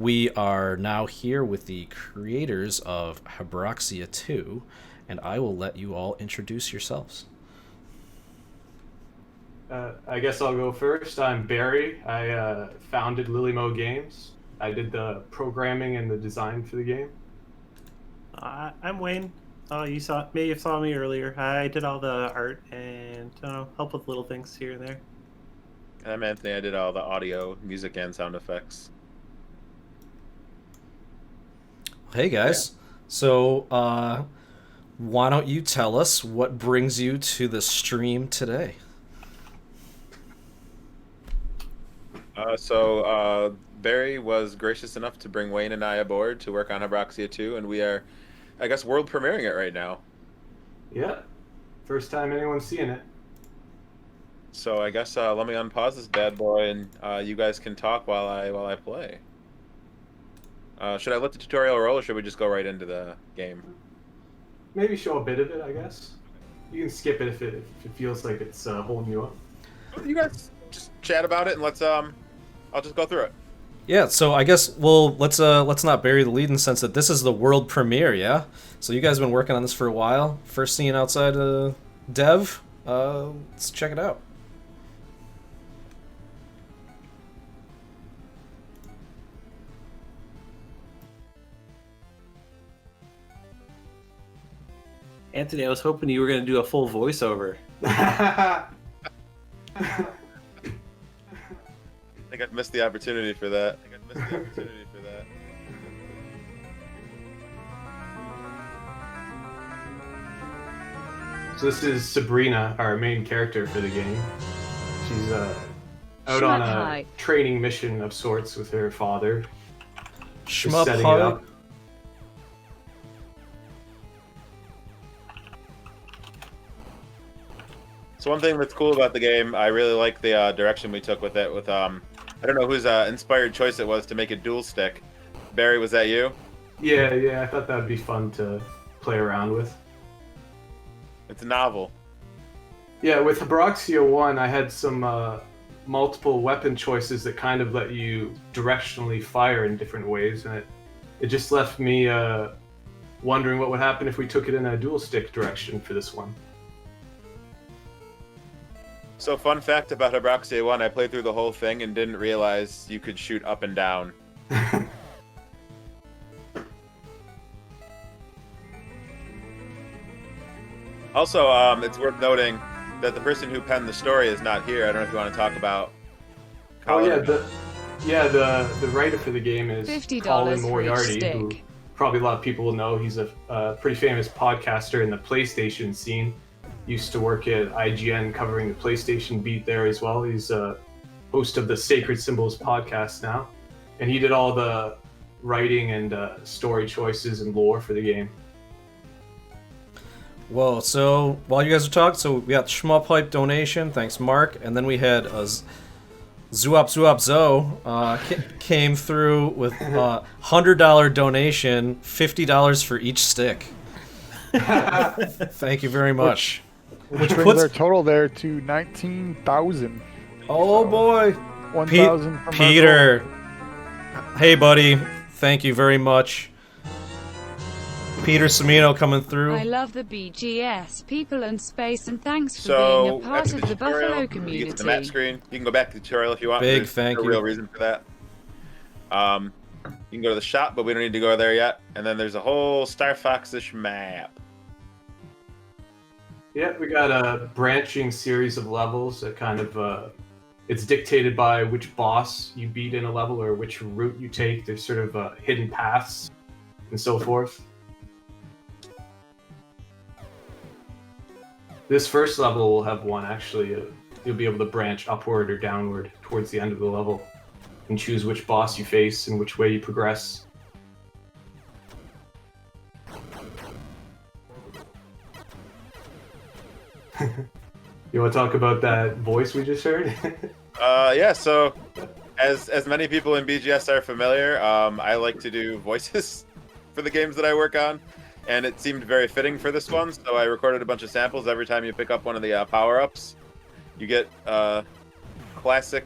We are now here with the creators of Habroxia 2, and I will let you all introduce yourselves. I guess I'll go first. I'm Barry. I founded Lillymo Games. I did the programming and the design for the game. I'm Wayne. You may have saw me earlier. I did all the art and help with little things here and there. I'm Anthony. I did all the audio, music, and sound effects. Hey guys. So, why don't you tell us what brings you to the stream today? Barry was gracious enough to bring Wayne and I aboard to work on Habroxia 2, and we are, I guess, world premiering it right now. Yeah, first time anyone's seeing it. So I guess let me unpause this bad boy, and you guys can talk while I play. Should I let the tutorial roll, or should we just go right into the game? Maybe show a bit of it, I guess. You can skip it if it feels like it's holding you up. You guys just chat about it, and let's I'll just go through it. Yeah, so I guess let's not bury the lead in the sense that this is the world premiere, yeah? So you guys have been working on this for a while. First seen outside dev. Let's check it out. Anthony, I was hoping you were going to do a full voiceover. I think I've missed the opportunity for that. So this is Sabrina, our main character for the game. She's out on a training mission of sorts with her father. SHMUP Setting it up. So one thing that's cool about the game, I really like the direction we took with it. With I don't know whose inspired choice it was to make it dual stick. Barry, was that you? Yeah, I thought that would be fun to play around with. It's novel. Yeah, with Habroxia 1, I had some multiple weapon choices that kind of let you directionally fire in different ways, and it just left me wondering what would happen if we took it in a dual stick direction for this one. So fun fact about Habroxia 1, I played through the whole thing and didn't realize you could shoot up and down. Also, it's worth noting that the person who penned the story is not here. I don't know if you want to talk about Colin. Oh yeah, the writer for the game is Colin Moriarty, who probably a lot of people will know. He's a pretty famous podcaster in the PlayStation scene. Used to work at IGN covering the PlayStation beat there as well. He's a host of the Sacred Symbols podcast now. And he did all the writing and story choices and lore for the game. Well, so while you guys are talking, so we got SHMUP Hype donation, thanks Mark, and then we had Zoop Zo came through with a $100 donation, $50 for each stick. Thank you very much. Which brings our total there to 19,000. Oh boy, 1,000 from Peter. Hey buddy, thank you very much. Peter Semino coming through. I love the BGS people and space, and thanks for being a part of the Buffalo community. You get to the map screen. You can go back to the tutorial if you want. Big thank you. No real reason for that. You can go to the shop, but we don't need to go there yet. And then there's a whole Star Fox-ish map. Yeah, we got a branching series of levels that kind of, it's dictated by which boss you beat in a level or which route you take. There's sort of hidden paths and so forth. This first level will have one, actually. You'll be able to branch upward or downward towards the end of the level and choose which boss you face and which way you progress. You want to talk about that voice we just heard? Yeah, so as many people in BGS are familiar, I like to do voices for the games that I work on, and it seemed very fitting for this one, so I recorded a bunch of samples. Every time you pick up one of the power-ups, you get classic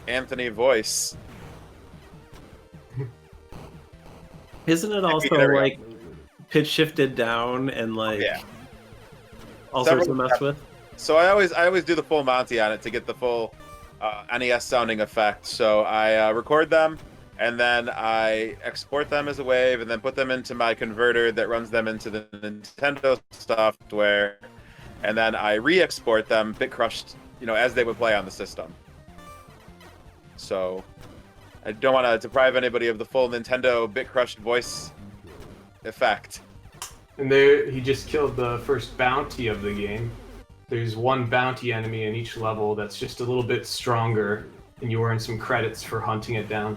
Anthony voice. Isn't it also like pitch shifted down and like all sorts of mess with? So I always do the full Monty on it to get the full NES sounding effect. So I record them and then I export them as a wave and then put them into my converter that runs them into the Nintendo software, and then I re-export them bit crushed, as they would play on the system. So I don't want to deprive anybody of the full Nintendo bit crushed voice effect. And there, he just killed the first bounty of the game. There's one bounty enemy in each level that's just a little bit stronger, and you earn some credits for hunting it down.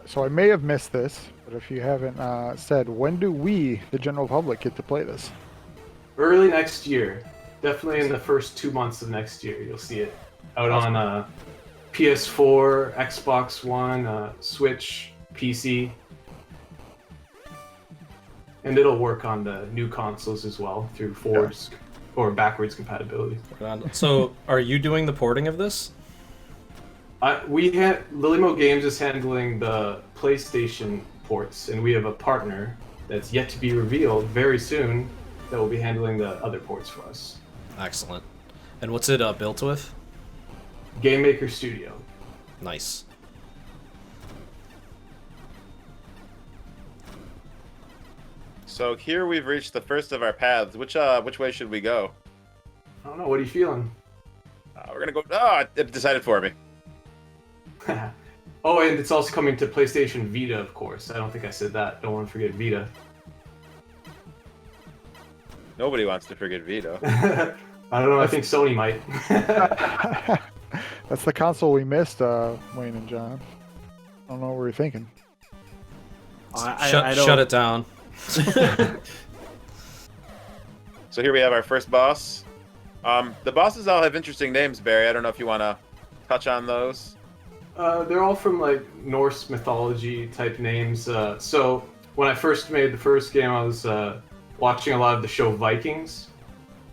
So I may have missed this, but if you haven't said, when do we, the general public, get to play this? Early next year. Definitely in the first 2 months of next year, you'll see it out on PS4, Xbox One, Switch, PC. And it'll work on the new consoles as well through forwards or backwards compatibility. So, are you doing the porting of this? Lillymo Games is handling the PlayStation ports, and we have a partner that's yet to be revealed very soon that will be handling the other ports for us. Excellent. And what's it built with? Game Maker Studio. Nice. So here we've reached the first of our paths. Which way should we go? I don't know. What are you feeling? We're gonna go. Oh, it decided for me. Oh, and it's also coming to PlayStation Vita, of course. I don't think I said that. Don't want to forget Vita. Nobody wants to forget Vita. I don't know. I think Sony might. That's the console we missed, Wayne and John. I don't know what we're thinking. Shut it down. So here we have our first boss. The bosses all have interesting names, Barry. I don't know if you want to touch on those. They're all from like Norse mythology type names. So when I first made the first game, I was watching a lot of the show Vikings,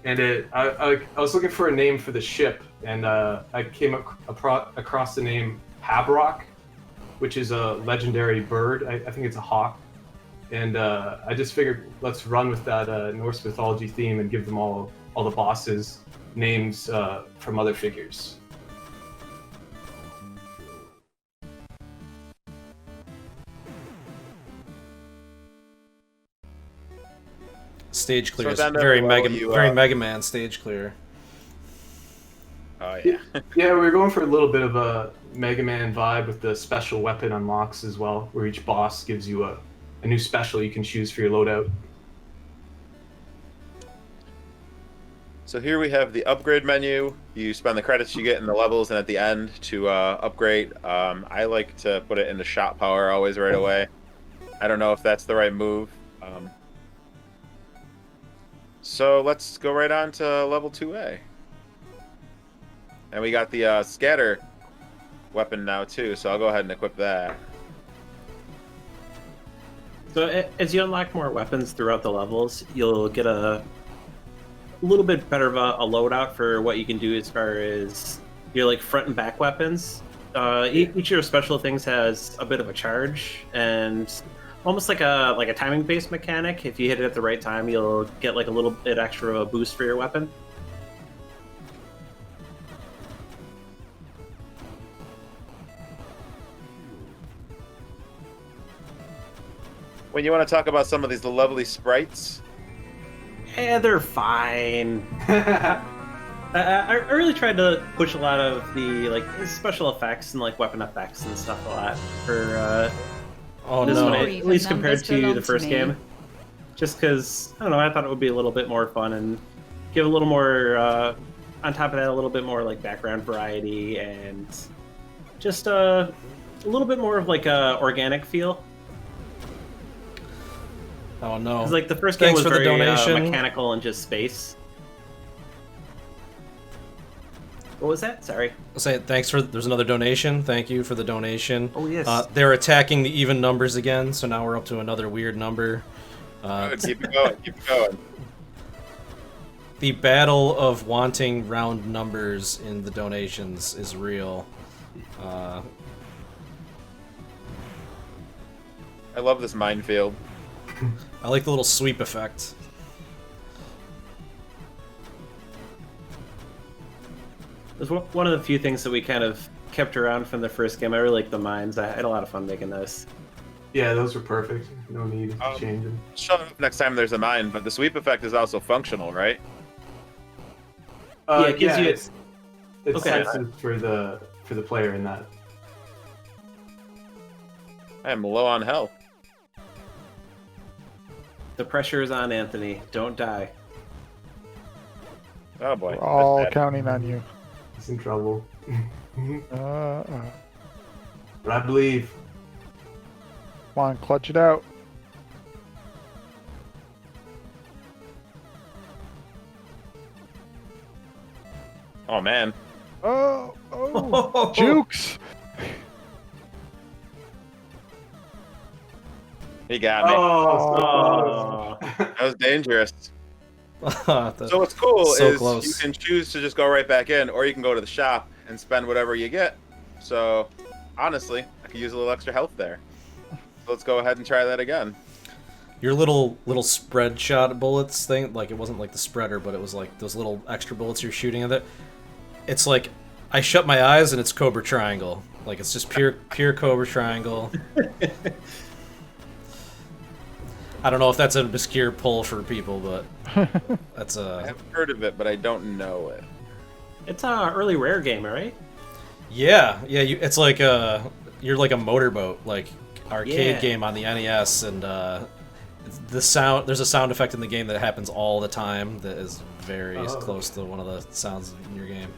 and I was looking for a name for the ship, and I came across the name Habroxia, which is a legendary bird. I think it's a hawk, and I just figured let's run with that Norse mythology theme and give them all the bosses names from other figures. Stage clear. So Very Mega Man stage clear. Oh yeah. Yeah, we were going for a little bit of a Mega Man vibe with the special weapon unlocks as well, where each boss gives you a new special you can choose for your loadout. So here we have the upgrade menu. You spend the credits you get in the levels and at the end to upgrade. I like to put it into shot power always right away. I don't know if that's the right move. So let's go right on to level 2A. And we got the scatter weapon now too, so I'll go ahead and equip that. So as you unlock more weapons throughout the levels, you'll get a little bit better of a loadout for what you can do as far as your like front and back weapons. Each of your special things has a bit of a charge, and almost like a timing based mechanic. If you hit it at the right time, you'll get like a little bit extra of a boost for your weapon. When you want to talk about some of these lovely sprites, They're fine. I really tried to push a lot of the like special effects and like weapon effects and stuff a lot for this one, at least compared to the first game. Just because, I don't know, I thought it would be a little bit more fun and give a little more, on top of that, a little bit more like background variety and just a little bit more of like a organic feel. Oh no! Because like the first game was very donation. mechanical and just space. What was that? Sorry. I'll say there's another donation. Thank you for the donation. Oh yes. They're attacking the even numbers again, so now we're up to another weird number. keep it going, keep it going. the battle of wanting round numbers in the donations is real. I love this minefield. I like the little sweep effect. It was one of the few things that we kind of kept around from the first game. I really like the mines. I had a lot of fun making those. Yeah, those were perfect. No need to change them. Shut up next time there's a mine, but the sweep effect is also functional, right? Yeah, it gives you... It's Okay. sensitive for the player in that. I am low on health. The pressure is on, Anthony. Don't die. Oh boy. We're all That's bad. counting on you. He's in trouble. Come But I believe. on, clutch it out. Oh man. Oh, jukes! He got me. Oh. That was dangerous. So So what's cool So is close. you can choose to just go right back in, or you can go to the shop and spend whatever you get. So honestly, I could use a little extra health there. So let's go ahead and try that again. your little spread shot bullets thing, like it wasn't like the spreader, but it was like those little extra bullets you're shooting at it. It's like I shut my eyes and it's Cobra Triangle. Like it's just pure Cobra Triangle. I don't know if that's an obscure pull for people, but that's I haven't heard of it, but I don't know it. It's an early rare game, right? yeah. It's like you're like a motorboat, like arcade Yeah. game on the NES, and the sound. There's a sound effect in the game that happens all the time that is very close to one of the sounds in your game.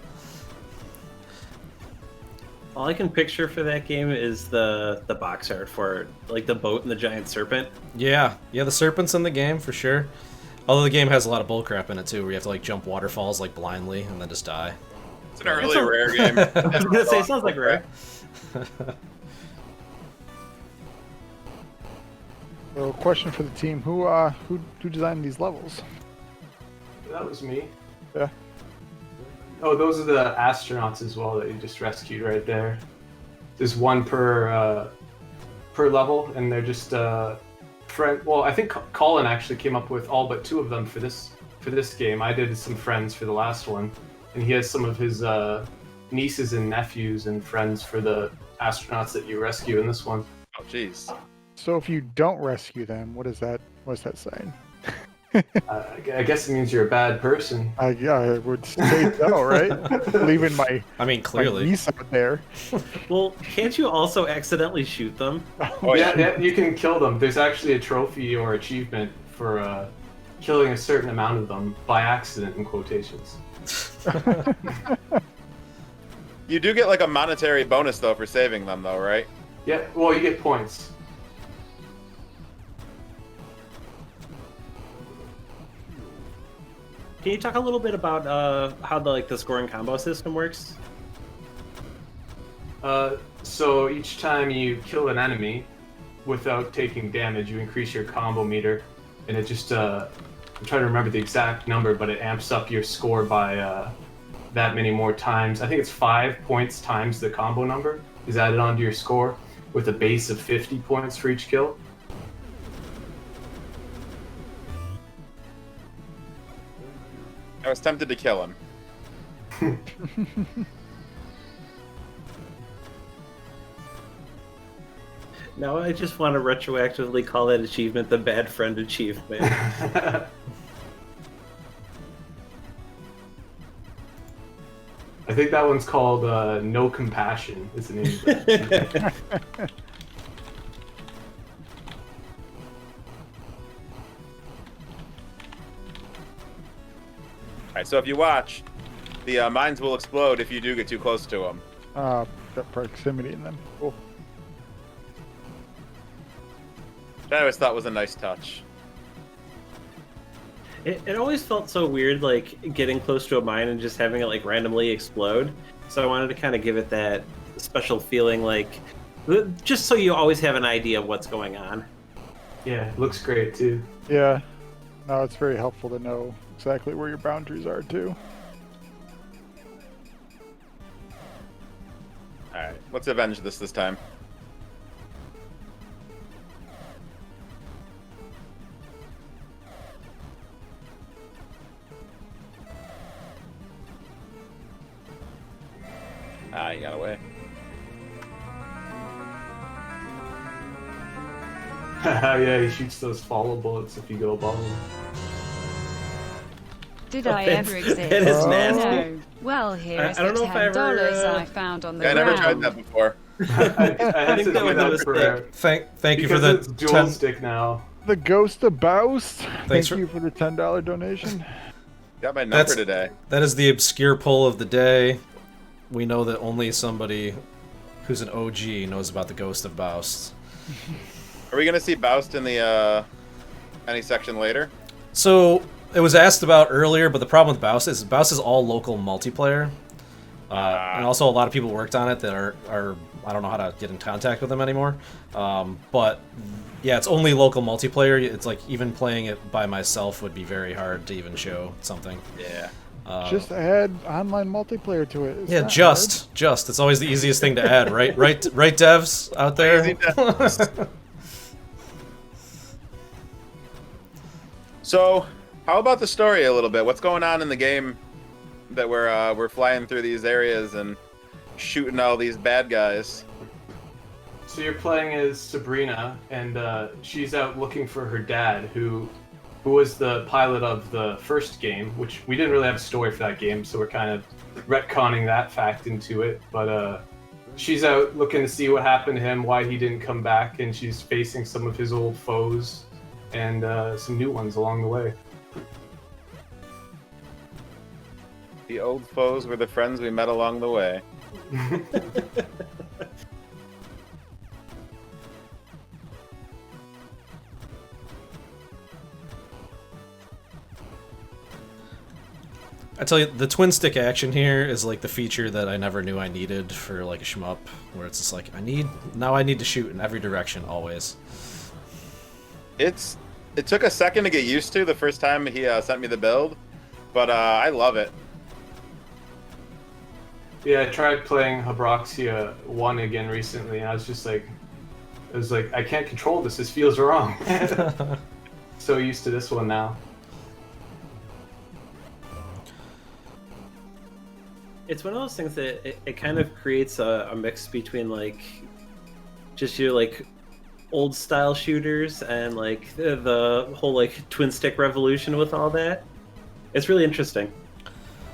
All I can picture for that game is the box art for it, like the boat and the giant serpent. Yeah, the serpent's in the game for sure. Although the game has a lot of bullcrap in it too, where you have to like jump waterfalls like blindly and then just die. It's an early rare game. I was gonna say, it sounds like rare. So, question for the team: who designed these levels? That was me. Yeah. Oh, those are the astronauts as well that you just rescued right there. There's one per level, and they're just friend. Well, I think Colin actually came up with all but two of them for this game. I did some friends for the last one, and he has some of his nieces and nephews and friends for the astronauts that you rescue in this one. Oh jeez. So, if you don't rescue them, what is that saying? I guess it means you're a bad person. I would say so, right? Leaving my I mean, clearly. niece out there. Well, can't you also accidentally shoot them? Oh, Yeah, you can kill them. There's actually a trophy or achievement for killing a certain amount of them by accident, in quotations. You do get like a monetary bonus though for saving them though, right? Yeah, well, you get points. Can you talk a little bit about how the scoring combo system works? So each time you kill an enemy without taking damage, you increase your combo meter, and it just I'm trying to remember the exact number, but it amps up your score by that many more times. I think it's 5 points times the combo number is added onto your score, with a base of 50 points for each kill. I was tempted to kill him. Now I just want to retroactively call that achievement the bad friend achievement. I think that one's called No Compassion, is the name of that. Alright, so if you watch, the mines will explode if you do get too close to them. Got proximity in them. Cool. That I always thought was a nice touch. It always felt so weird, like getting close to a mine and just having it like randomly explode. So I wanted to kind of give it that special feeling, like just so you always have an idea of what's going on. Yeah, it looks great too. Yeah. No, it's very helpful to know exactly where your boundaries are too. Alright, let's avenge this time. Ah, you got away. Yeah, he shoots those follow bullets if you go above him. Did I ever exist? It is nasty. No. Well, here's I don't the know if I $10 ever, I found on the Yeah, I ground. never tried that before. I had to think that do would that do a for Thank you for the it's dual 10. stick now. The Ghost of Baust. Thanks Thank you for the $10 donation. Got my number That's- today. That is the obscure poll of the day. We know that only somebody who's an OG knows about the Ghost of Baust. Are we gonna see Baust in the any section later? So it was asked about earlier, but the problem with Baust is all local multiplayer, and also a lot of people worked on it that are I don't know how to get in contact with them anymore. But yeah, it's only local multiplayer. It's like even playing it by myself would be very hard to even show something. Yeah. Just add online multiplayer to it. It's Yeah, not just. It's always the easiest thing to add, right? Right, devs out there. Easy to- So, how about the story a little bit? What's going on in the game that we're flying through these areas and shooting all these bad guys? So you're playing as Sabrina, and she's out looking for her dad, who was the pilot of the first game, which we didn't really have a story for that game, so we're kind of retconning that fact into it. But she's out looking to see what happened to him, why he didn't come back, and she's facing some of his old foes and some new ones along the way. The old foes were the friends we met along the way. I tell you, the twin stick action here is like the feature that I never knew I needed for like a shmup, where it's just like I need to shoot in every direction always. It took a second to get used to the first time he sent me the build, but I love it. Yeah, I tried playing Habroxia 1 again recently, and I was like, I can't control this. This feels wrong. So used to this one now. It's one of those things that it kind of creates a mix between like just your like old style shooters and like the whole like twin stick revolution with all that. It's really interesting.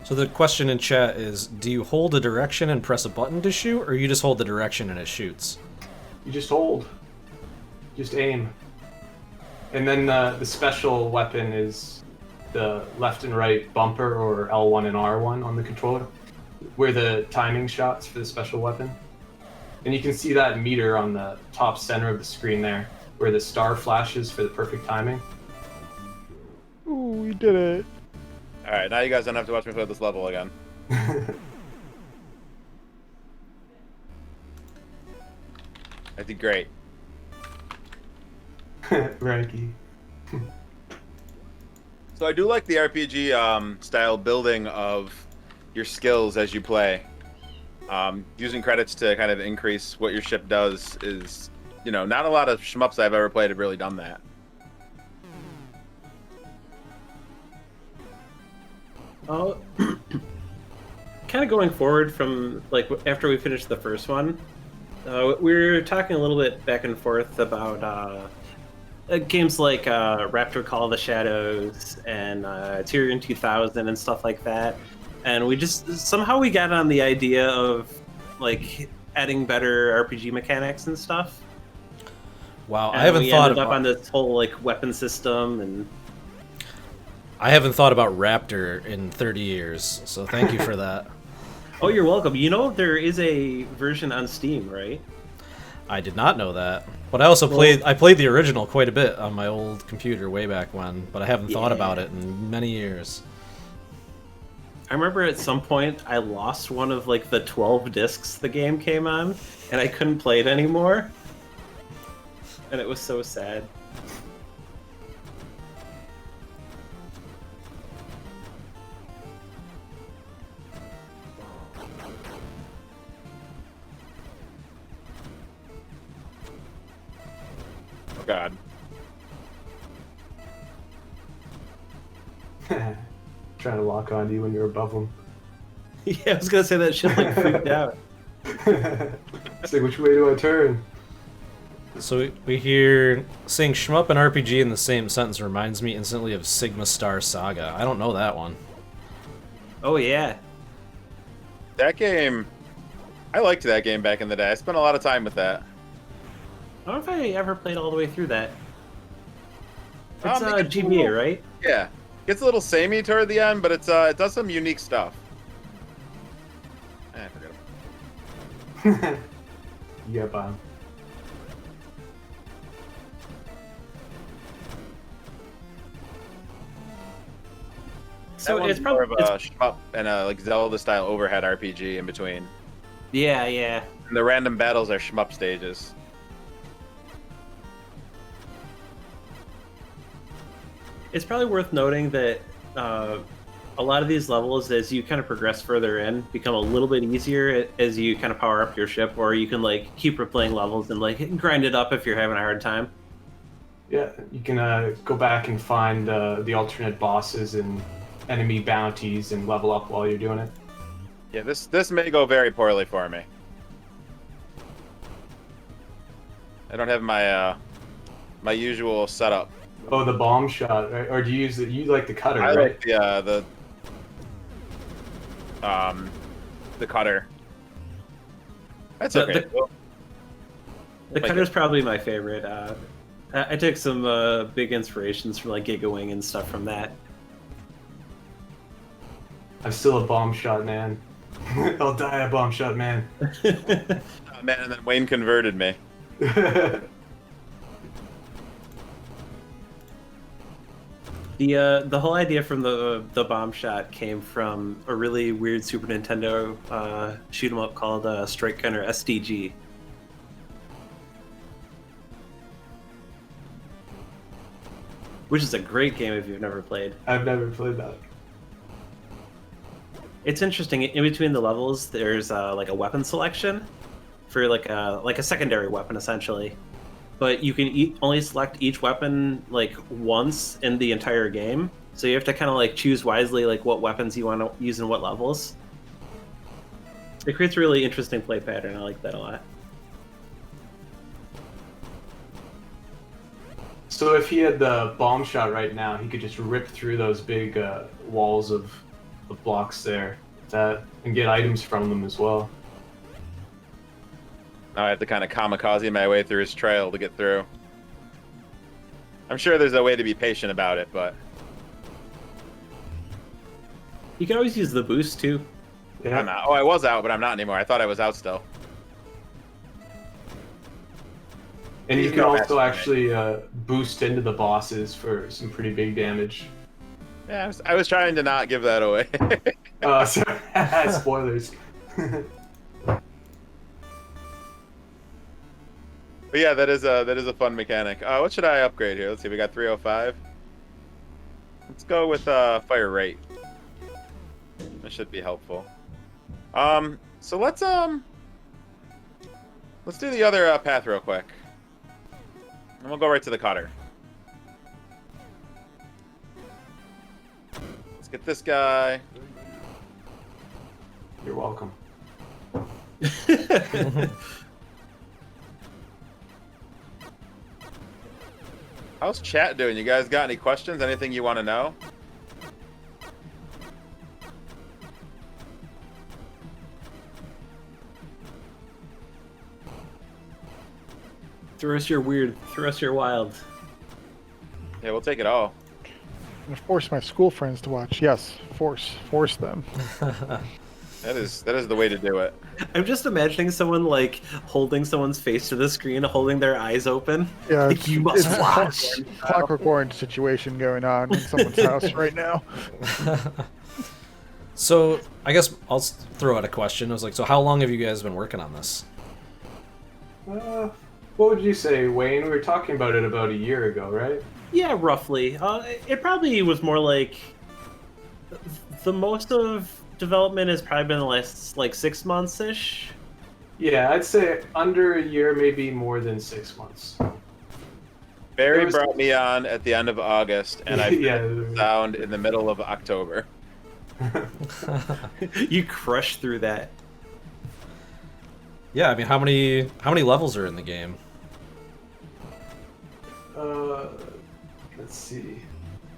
So the question in chat is, do you hold a direction and press a button to shoot, or you just hold the direction and it shoots? You just hold. Just aim. And then the special weapon is the left and right bumper, or L1 and R1 on the controller, where the timing shots for the special weapon. And you can see that meter on the top center of the screen there, where the star flashes for the perfect timing. Ooh, we did it. Alright, now you guys don't have to watch me play this level again. I did great. Ranky. So I do like the RPG style building of your skills as you play. Using credits to kind of increase what your ship does is, you know, not a lot of shmups I've ever played have really done that. Kind of going forward from like after we finished the first one, we were talking a little bit back and forth about games like Raptor Call of the Shadows and Tyrion 2000 and stuff like that. And we just somehow we got on the idea of like adding better RPG mechanics and stuff. Wow, And I haven't thought ended up about on this whole like weapon system and. I haven't thought about Raptor in 30 years, so thank you for that. Oh, you're welcome. You know there is a version on Steam, right? I did not know that, but I also played the original quite a bit on my old computer way back when, but I haven't thought about it in many years. I remember at some point I lost one of like the 12 discs the game came on, and I couldn't play it anymore. And it was so sad. God. Trying to lock onto you when you're above them. Yeah, I was gonna say that shit like freaked out. It's like, which way do I turn? So we hear saying shmup and RPG in the same sentence reminds me instantly of Sigma Star Saga. I don't know that one. Oh yeah. That game, I liked that game back in the day. I spent a lot of time with that. I don't know if I ever played all the way through that. It's It gets a GBA, little- right? Yeah, gets a little samey toward the end, but it does some unique stuff. I forgot. Yeah, Bob. So That it's one's more probably of a shmup and a like Zelda-style overhead RPG in between. yeah, yeah. And the random battles are shmup stages. It's probably worth noting that a lot of these levels, as you kind of progress further in, become a little bit easier as you kind of power up your ship, or you can like keep replaying levels and like grind it up if you're having a hard time. Yeah, you can go back and find the alternate bosses and enemy bounties and level up while you're doing it. Yeah, this may go very poorly for me. I don't have my my usual setup. Oh, the bomb shot, right? Or do you use the you like the cutter, I right? like the cutter. That's The- okay. The Like cutter's it. probably my favorite. I took some big inspirations from like Giga Wing and stuff from that. I'm still a bomb shot man. I'll die a bomb shot man. Oh, man, and then Wayne converted me. The whole idea from the bomb shot came from a really weird Super Nintendo shoot 'em up called Strike Gunner SDG. Which is a great game if you've never played. I've never played that. It's interesting. In between the levels, there's like a weapon selection for like a secondary weapon essentially, but you can only select each weapon like once in the entire game. So you have to kind of like choose wisely like what weapons you want to use in what levels. It creates a really interesting play pattern. I like that a lot. So if he had the bomb shot right now, he could just rip through those big walls of blocks there, and get items from them as well. Now I have to kind of kamikaze my way through his trail to get through. I'm sure there's a way to be patient about it, but You can always use the boost too. Yeah. I'm not. Oh, I was out, but I'm not anymore. I thought I was out still. And you He's can no also match for me. actually boost into the bosses for some pretty big damage. Yeah, I was trying to not give that away. Sorry. Spoilers. But yeah, that is a fun mechanic. What should I upgrade here? Let's see. We got 305. Let's go with fire rate. That should be helpful. So let's do the other path real quick, and we'll go right to the cutter. Let's get this guy. You're welcome. How's chat doing? You guys got any questions? Anything you want to know? Throw us your weird, throw us your wild. Yeah, we'll take it all. And force my school friends to watch. Yes, force them. That is the way to do it. I'm just imagining someone like holding someone's face to the screen, holding their eyes open. Yeah, Like, you must it's watch. Clockwork Orange situation going on in someone's house right now. So I guess I'll throw out a question. I was like, so how long have you guys been working on this? What would you say, Wayne? We were talking about it about a year ago, right? Yeah, roughly. It probably was more like the most of development has probably been the last like 6 months ish. Yeah, I'd say under a year, maybe more than 6 months. Barry brought me on at the end of August, and I yeah. found in the middle of October. You crushed through that. Yeah, I mean, how many levels are in the game? Let's see.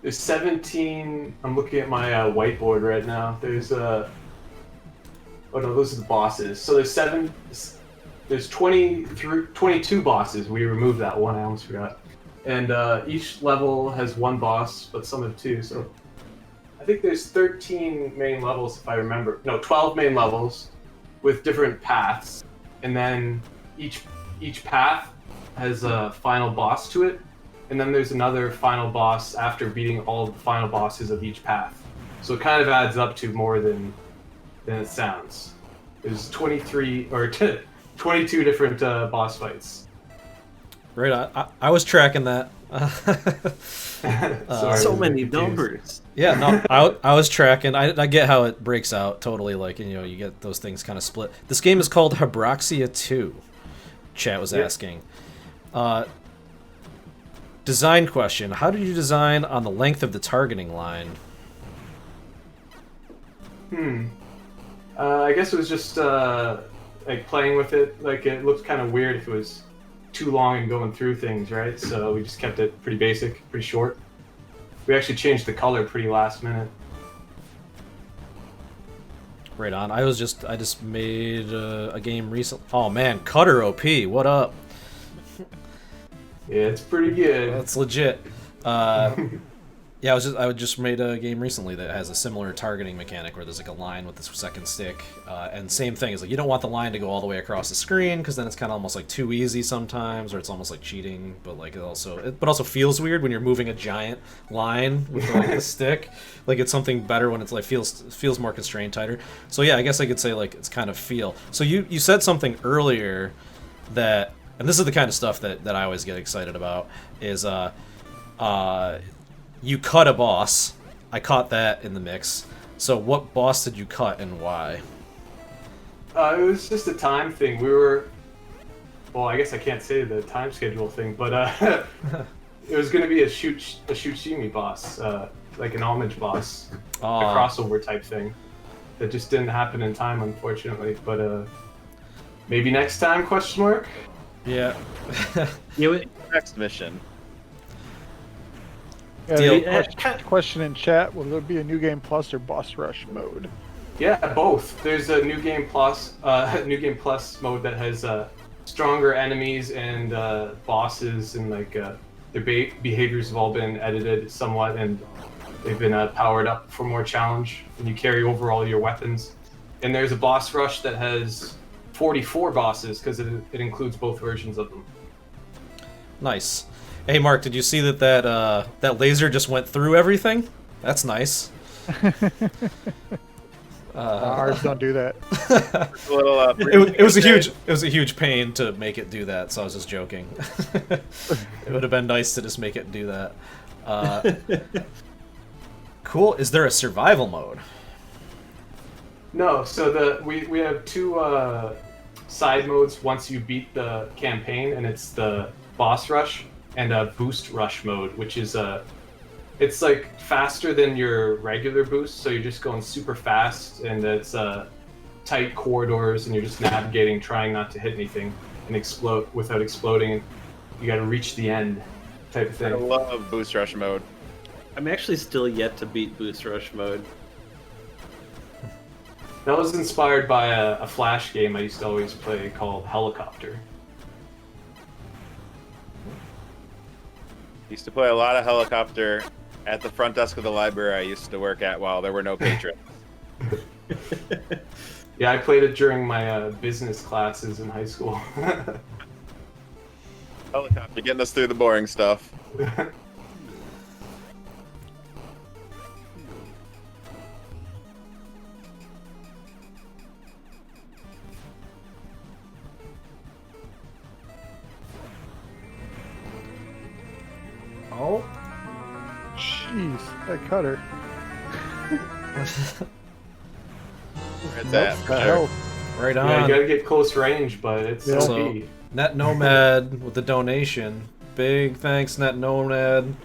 There's 17. I'm looking at my whiteboard right now. There's oh no, those are the bosses. So there's 22 bosses. We removed that one. I almost forgot. And each level has one boss, but some have two. So I think there's 13 main levels, if I remember. No, 12 main levels with different paths, and then each path has a final boss to it, and then there's another final boss after beating all the final bosses of each path. So it kind of adds up to more than it sounds. There's 23 or 22 different boss fights. Right, I was tracking that. So many numbers. Yeah, no, I was tracking. I get how it breaks out totally. Like, you know, you get those things kind of split. This game is called Habroxia 2. Chat was asking. Design question: how did you design on the length of the targeting line? I guess it was just like playing with it. Like, it looked kind of weird if it was too long and going through things, right? So we just kept it pretty basic, pretty short. We actually changed the color pretty last minute. Right on. I just made a game recently. Oh man, Cutter OP, what up? Yeah, it's pretty good. That's legit. Yeah, I just made a game recently that has a similar targeting mechanic where there's like a line with this second stick, and same thing is like you don't want the line to go all the way across the screen because then it's kind of almost like too easy sometimes, or it's almost like cheating. But like it also feels weird when you're moving a giant line with like the stick. Like it's something better when it's like feels more constrained, tighter. So yeah, I guess I could say like it's kind of feel. So you said something earlier that, and this is the kind of stuff that I always get excited about is you cut a boss. I caught that in the mix. So what boss did you cut and why? It was just a time thing. Well, I guess I can't say the time schedule thing, but it was going to be a shoot-shimi boss, like an homage boss, a crossover type thing. That just didn't happen in time, unfortunately. But maybe next time? Question mark. Yeah. Next mission. Question in chat: will there be a new game plus or boss rush mode? Yeah, both. There's a new game plus mode that has stronger enemies and bosses, and like their behaviors have all been edited somewhat, and they've been powered up for more challenge. And you carry over all your weapons. And there's a boss rush that has 44 bosses because it includes both versions of them. Nice. Hey Mark, did you see that laser just went through everything? That's nice. Ours don't do that. It was a huge pain to make it do that, so I was just joking. It would have been nice to just make it do that. Cool. Is there a survival mode? No. So we have two side modes once you beat the campaign, and it's the boss rush and a boost rush mode, which is it's like faster than your regular boost, so you're just going super fast, and it's tight corridors, and you're just navigating, trying not to hit anything and explode without exploding. You got to reach the end, type of thing. I love boost rush mode. I'm actually still yet to beat boost rush mode. That was inspired by a Flash game I used to always play called Helicopter. Used to play a lot of Helicopter at the front desk of the library I used to work at while there were no patrons. Yeah, I played it during my business classes in high school. Helicopter getting us through the boring stuff. Oh. Jeez, that cutter. Where's that? The hell? Right on. Yeah, you gotta get close range, but it's So, Net Nomad with the donation. Big thanks, Net Nomad.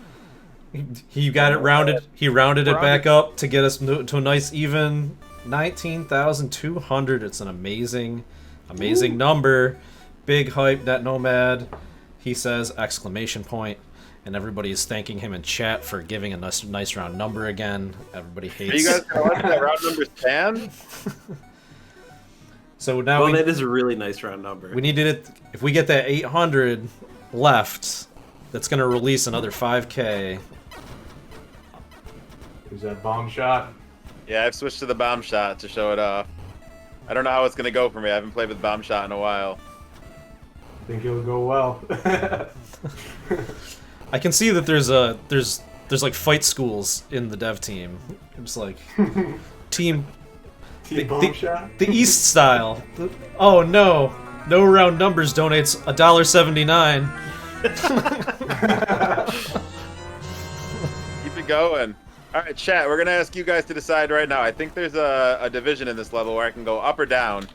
He got it rounded. He rounded it back up to get us to a nice even 19,200. It's an amazing number. Big hype, Net Nomad. He says exclamation point, and everybody is thanking him in chat for giving a nice round number again. Everybody hates. Are you guys gonna let that round number stand? So now that is a really nice round number. We needed it. If we get that 800 left, that's gonna release another 5K. Is that bomb shot? Yeah, I've switched to the bomb shot to show it off. I don't know how it's gonna go for me. I haven't played with bomb shot in a while. I think it'll go well. I can see that there's like fight schools in the dev team. It's like team bomb shot. The East style. Oh no round numbers donates $1.79. Keep it going. All right, chat. We're gonna ask you guys to decide right now. I think there's a division in this level where I can go up or down.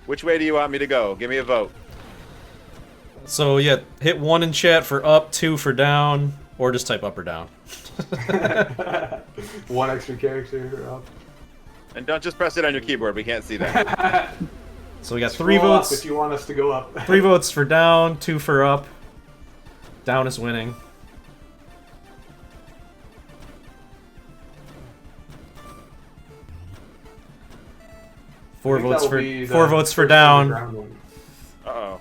Which way do you want me to go? Give me a vote. So yeah, hit 1 in chat for up, 2 for down, or just type up or down. 1 extra character up. And don't just press it on your keyboard. We can't see that. So we got Scroll 3 votes. up if you want us to go up. 3 votes for down, 2 for up. Down is winning. Four votes for down. Uh-oh.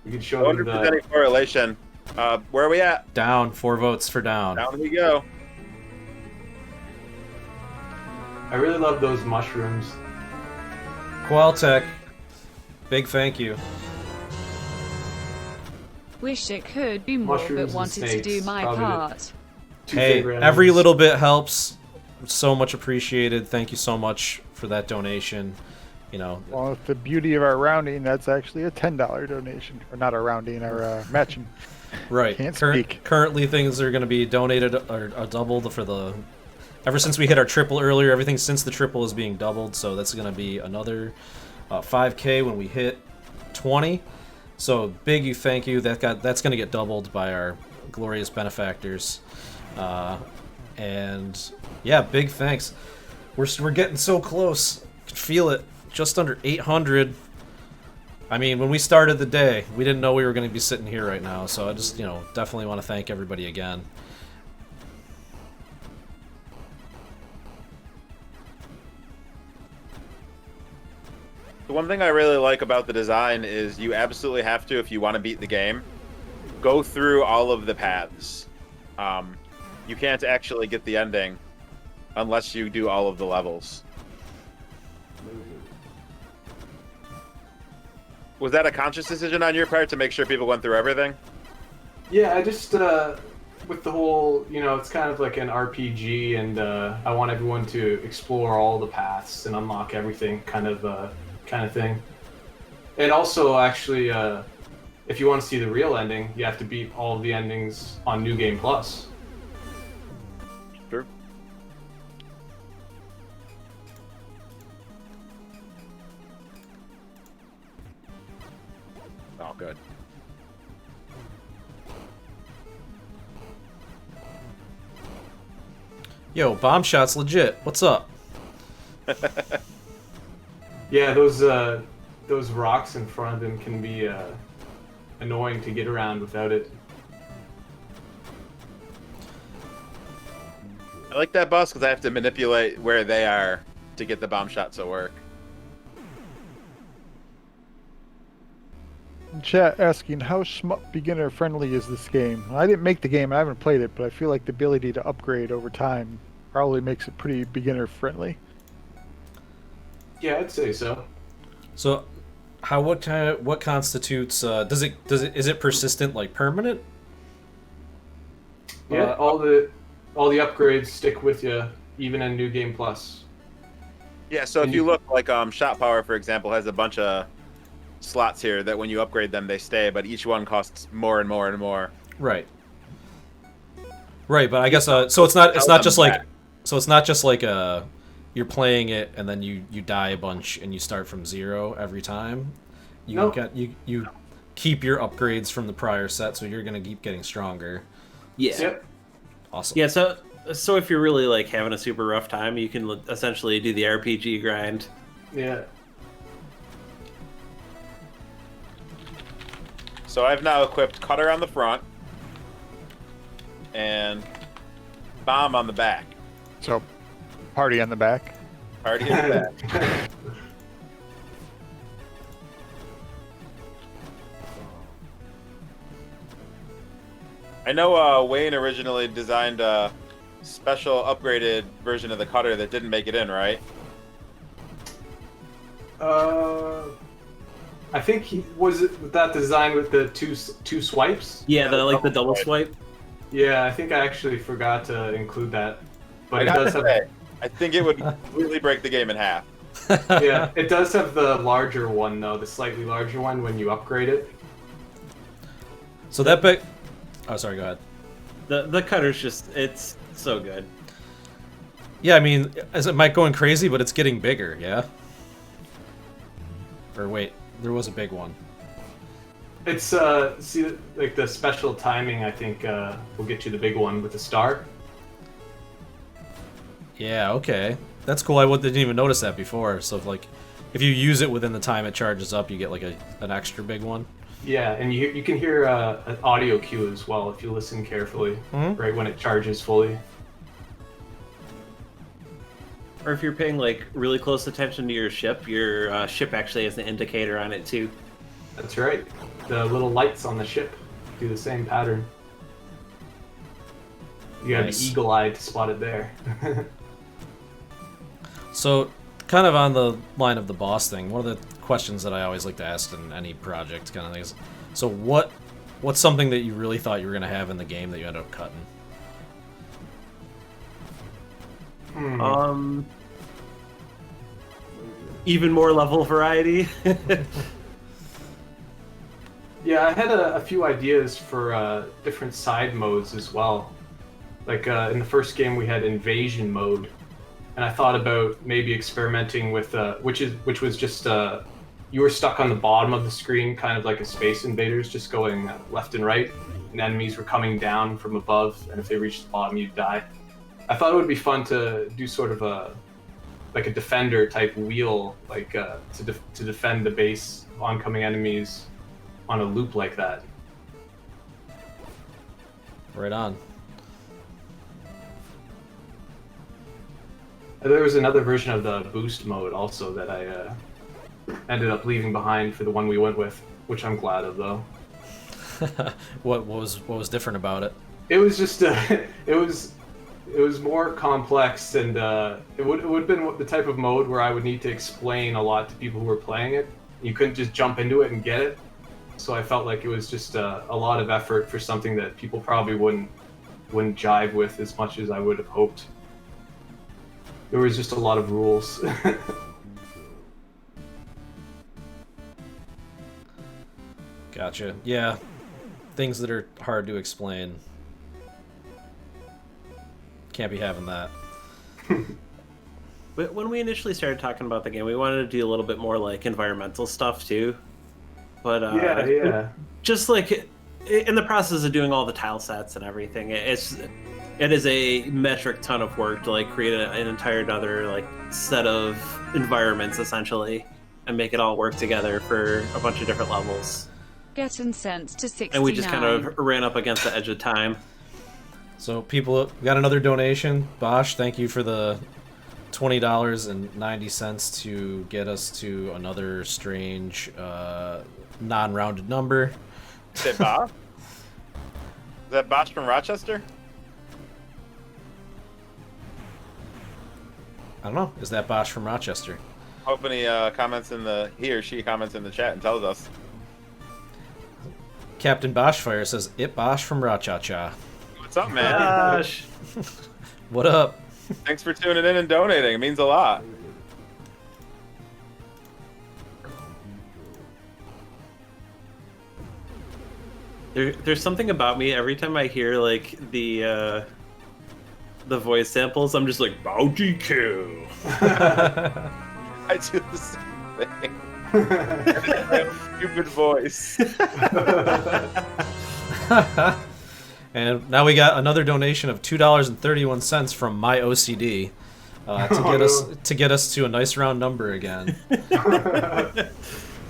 We can show I wonder if there's any correlation. Where are we at? Down. 4 votes for down. Down we go. I really love those mushrooms. Qualtech, big thank you. Wish it could be more, Mushrooms but wanted to snakes, do my probably part. Hey, every little bit helps. So much appreciated. Thank you so much for that donation. You know. Well, with the beauty of our rounding, that's actually a $10 donation, or not our rounding, our matching. Right. Can't speak. Currently, things are going to be donated or doubled for the. Ever since we hit our triple earlier, everything since the triple is being doubled. So that's going to be another 5K when we hit 20. So big thank you. That's going to get doubled by our glorious benefactors. And yeah, big thanks. We're getting so close. I can feel it. Just under 800. I mean, when we started the day, we didn't know we were going to be sitting here right now. So I just, definitely want to thank everybody again. The one thing I really like about the design is you absolutely have to, if you want to beat the game, go through all of the paths. You can't actually get the ending unless you do all of the levels. Was that a conscious decision on your part to make sure people went through everything? Yeah, I just, with the whole, it's kind of like an RPG, and I want everyone to explore all the paths and unlock everything kind of thing. And also, actually, if you want to see the real ending, you have to beat all of the endings on New Game Plus. Sure. Oh, good. Yo, bomb shot's legit. What's up? Yeah, those rocks in front of him can be annoying to get around without it. I like that boss because I have to manipulate where they are to get the bomb shot to work. Chat asking, how SHMUP beginner friendly is this game? I didn't make the game, I haven't played it, but I feel like the ability to upgrade over time probably makes it pretty beginner friendly. Yeah, I'd say so. So, what constitutes? Is it persistent, like permanent? Yeah, all the upgrades stick with you, even in New Game Plus. Yeah, so if you look like Shot Power, for example, has a bunch of slots here that when you upgrade them, they stay, but each one costs more and more and more. Right. Right, but I guess so. It's not just like you're playing it and then you die a bunch and you start from 0 every time. You keep your upgrades from the prior set, so you're gonna keep getting stronger. Yeah. Yep. Awesome. Yeah. So if you're really like having a super rough time, you can essentially do the RPG grind. Yeah. So I've now equipped Cutter on the front and Bomb on the back. So, party on the back. Party in the back. I know Wayne originally designed a special upgraded version of the Cutter that didn't make it in, right? I think was that designed with the two swipes? Yeah, the double swipe. Yeah, I think I actually forgot to include that, but it does have. I think it would completely break the game in half. Yeah, it does have the larger one though, the slightly larger one when you upgrade it. So that big. Oh, sorry. Go ahead. The Cutter's it's so good. Yeah, I mean, is it Mike going crazy? But it's getting bigger. Yeah. Or wait, there was a big one. It's see, like the special timing. I think will get you the big one with the star. Yeah. Okay. That's cool. I didn't even notice that before. So if you use it within the time it charges up, you get like an extra big one. Yeah, and you can hear an audio cue as well if you listen carefully, right when it charges fully. Or if you're paying like really close attention to your ship actually has an indicator on it too. That's right. The little lights on the ship do the same pattern. You gotta be eagle-eyed to spot it there. So, kind of on the line of the boss thing, one of the questions that I always like to ask in any project kind of thing is, so what's something that you really thought you were going to have in the game that you ended up cutting? Even more level variety. Yeah, I had a few ideas for different side modes as well. Like in the first game we had invasion mode, and I thought about maybe experimenting with which was just you were stuck on the bottom of the screen, kind of like a Space Invaders, just going left and right, and enemies were coming down from above, and if they reached the bottom, you'd die. I thought it would be fun to do sort of a defender type wheel, like to defend the base oncoming enemies on a loop like that. Right on. There was another version of the boost mode also that I ended up leaving behind for the one we went with, which I'm glad of though. What was different about it? It was just it was more complex, and it would have been the type of mode where I would need to explain a lot to people who were playing it. You couldn't just jump into it and get it. So I felt like it was just a lot of effort for something that people probably wouldn't jive with as much as I would have hoped. There was just a lot of rules. Gotcha. Yeah. Things that are hard to explain. Can't be having that. But when we initially started talking about the game, we wanted to do a little bit more like environmental stuff too. But yeah. Just like in the process of doing all the tile sets and everything, it is a metric ton of work to like create an entire other like set of environments essentially, and make it all work together for a bunch of different levels. Getting sense to 69. And we just kind of ran up against the edge of time. So people, we got another donation. Bosch, thank you for the $20.90 to get us to another strange non-rounded number. Is that Bosch? Is that Bosch from Rochester? I don't know. Is that Bosch from Rochester? Hoping he or she comments in the chat and tells us. Captain Boschfire says, "It Bosch from Rocha-Cha." What's up, man? Gosh. What up? Thanks for tuning in and donating. It means a lot. There's something about me every time I hear like the voice samples, I'm just like bounty kill. I do the same thing. Stupid voice. And now we got another donation of $2.31 from my OCD to get us to a nice round number again.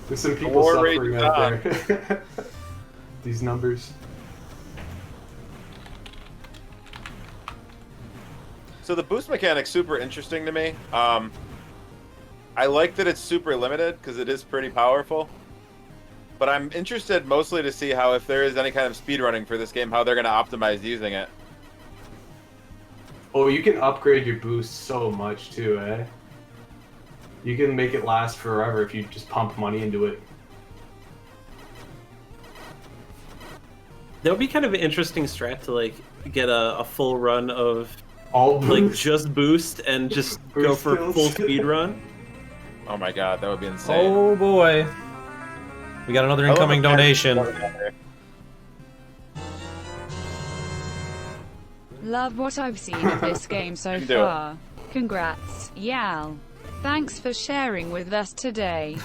There's some people suffering out there. These numbers. So the boost mechanic's super interesting to me. I like that it's super limited because it is pretty powerful. But I'm interested mostly to see how, if there is any kind of speedrunning for this game, how they're going to optimize using it. Oh, you can upgrade your boost so much too, eh? You can make it last forever if you just pump money into it. That would be kind of an interesting strat to like get a full run of all boost. Like just boost and just go for kills. full speed run. Oh my god, that would be insane. Oh boy. We got another incoming donation. Love what I've seen of this game so far. Congrats, Yal. Thanks for sharing with us today.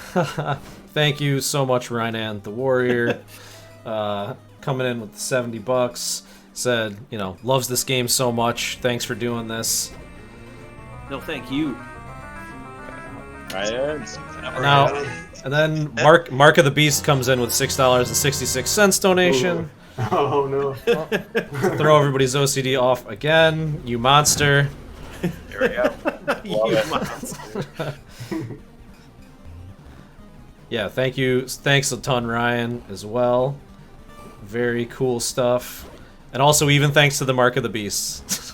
Thank you so much, Ryan the Warrior. Coming in with $70. Said, you know, loves this game so much. Thanks for doing this. No, thank you. Ryan. Now, and then Mark of the Beast comes in with $6.66 donation. Ooh. Oh no. Throw everybody's OCD off again, you monster. There we go. You monster. Yeah, thank you. Thanks a ton, Ryan, as well. Very cool stuff. And also even thanks to the Mark of the Beast.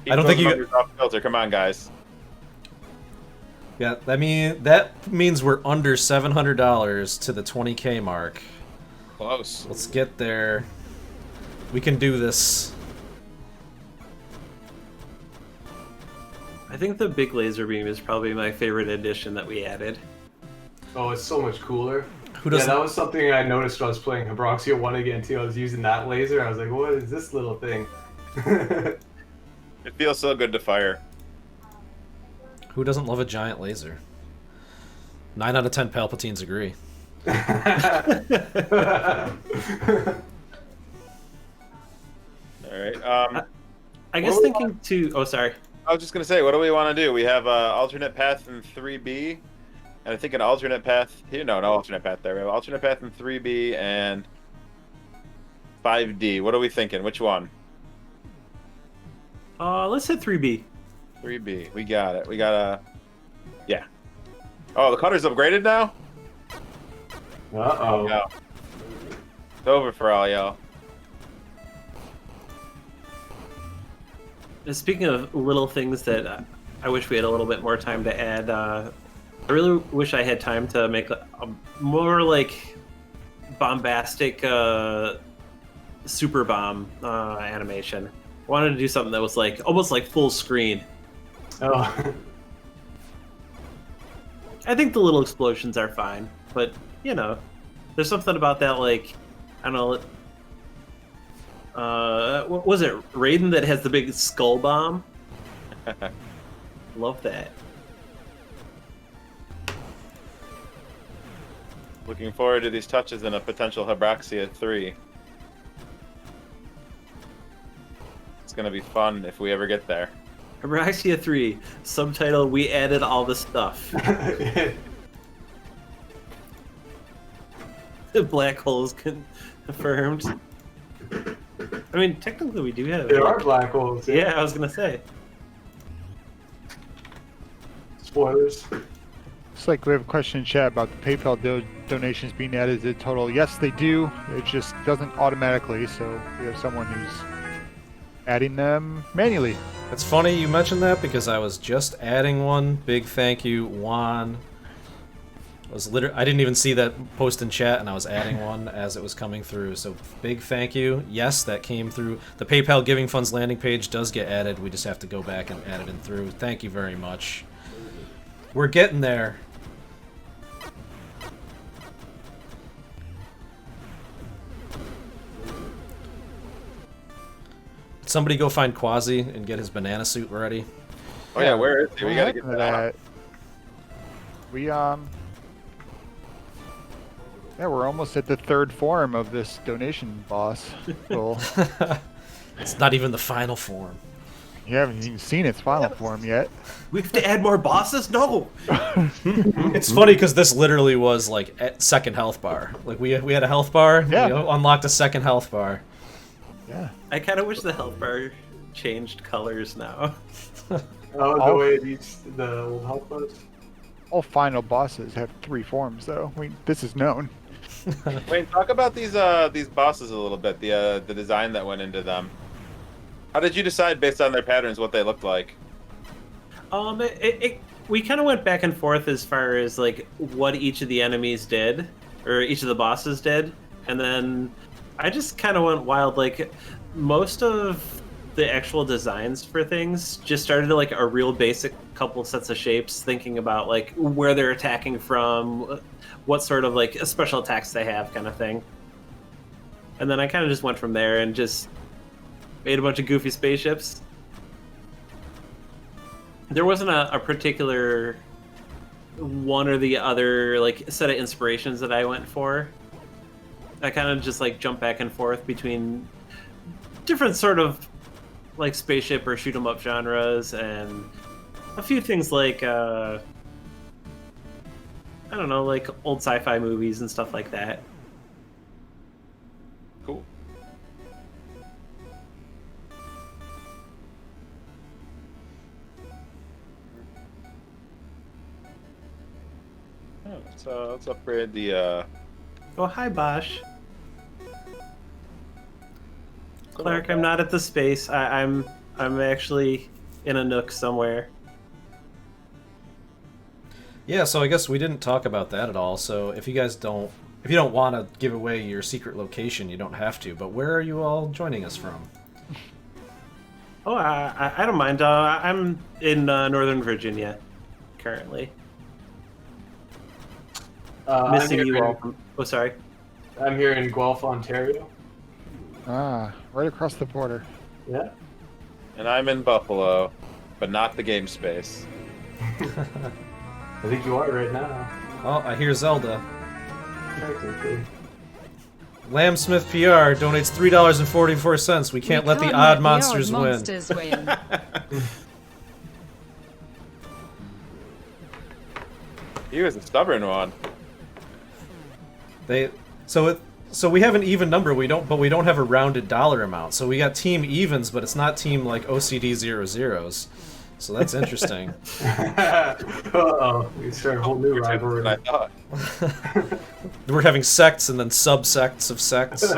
I don't think you... Off filter. Come on, guys. Yeah, that means we're under $700 to the 20K mark. Close. Let's get there. We can do this. I think the big laser beam is probably my favorite addition that we added. Oh, it's so much cooler. Who doesn't... Yeah, that was something I noticed when I was playing Habroxia 1 again too. I was using that laser. I was like, what is this little thing? It feels so good to fire. Who doesn't love a giant laser? 9 out of 10 Palpatines agree. Alright, I guess thinking too... Oh, sorry. I was just going to say, what do we want to do? We have alternate path in 3B, and I think an alternate path here. No alternate path there. We have alternate path in 3B and 5D. What are we thinking? Which one? Let's hit 3B. 3B. We got it. We got a... Yeah. Oh, the cutter's upgraded now? Uh-oh. No. It's over for all y'all. Speaking of little things that I wish we had a little bit more time to add, I really wish I had time to make a more like bombastic super bomb animation. I wanted to do something that was like almost like full screen. Oh. I think the little explosions are fine, but you know, there's something about that, like, I don't know. What was it, Raiden that has the big skull bomb? Love that. Looking forward to these touches in a potential Habroxia 3. It's gonna be fun if we ever get there. Habroxia 3, subtitle, we added all the stuff. The black holes confirmed. I mean, technically we do have... There are black holes. Yeah, I was gonna say. Spoilers. It's like we have a question in chat about the PayPal donations being added to the total. Yes, they do. It just doesn't automatically, so we have someone who's adding them manually. It's funny you mentioned that because I was just adding one. Big thank you, Juan. I didn't even see that post in chat, and I was adding one as it was coming through. So big thank you. Yes, that came through. The PayPal Giving Funds landing page does get added. We just have to go back and add it in through. Thank you very much. We're getting there. Somebody go find Quasi and get his banana suit ready. Oh yeah, where is he? We gotta get that. Yeah, we're almost at the third form of this donation boss. Well, It's not even the final form. you haven't even seen its final form yet. We have to add more bosses? No! It's funny because this literally was like at second health bar. Like we had a health bar, Yeah. we unlocked a second health bar. Yeah. I kind of wish the health bar changed colors now. Oh, the way the old health bars? All final bosses have 3 forms, though. This is known. Wayne, talk about these bosses a little bit. The design that went into them. How did you decide based on their patterns what they looked like? We kind of went back and forth as far as like what each of the enemies did, or each of the bosses did, and then I just kind of went wild. Like most of the actual designs for things just started like a real basic couple sets of shapes, thinking about like where they're attacking from, what sort of like special attacks they have, kind of thing. And then I kind of just went from there and just made a bunch of goofy spaceships. There wasn't a particular one or the other like set of inspirations that I went for. I kind of just like jumped back and forth between different sort of like spaceship or shoot 'em up genres, and a few things like I don't know, like old sci-fi movies and stuff like that. Cool. Oh, let's upgrade the. Oh, hi, Bosch. Clark, I'm not at the space. I'm actually in a nook somewhere. Yeah, so I guess we didn't talk about that at all. So if you don't want to give away your secret location, you don't have to. But where are you all joining us from? Oh, I don't mind. I'm in Northern Virginia currently. Missing you all. Oh, sorry. I'm here in Guelph, Ontario. Ah, right across the border. Yeah. And I'm in Buffalo, but not the game space. I think you are right now. Oh, I hear Zelda. Technically. Lambsmith PR donates $3.44. We can't let the odd monsters win. He was a stubborn one. So we have an even number. We don't have a rounded dollar amount. So we got team evens, but it's not team like OCD 00s. So that's interesting. Uh-oh, we start a whole new rivalry. I thought. We're having sects and then subsects of sects.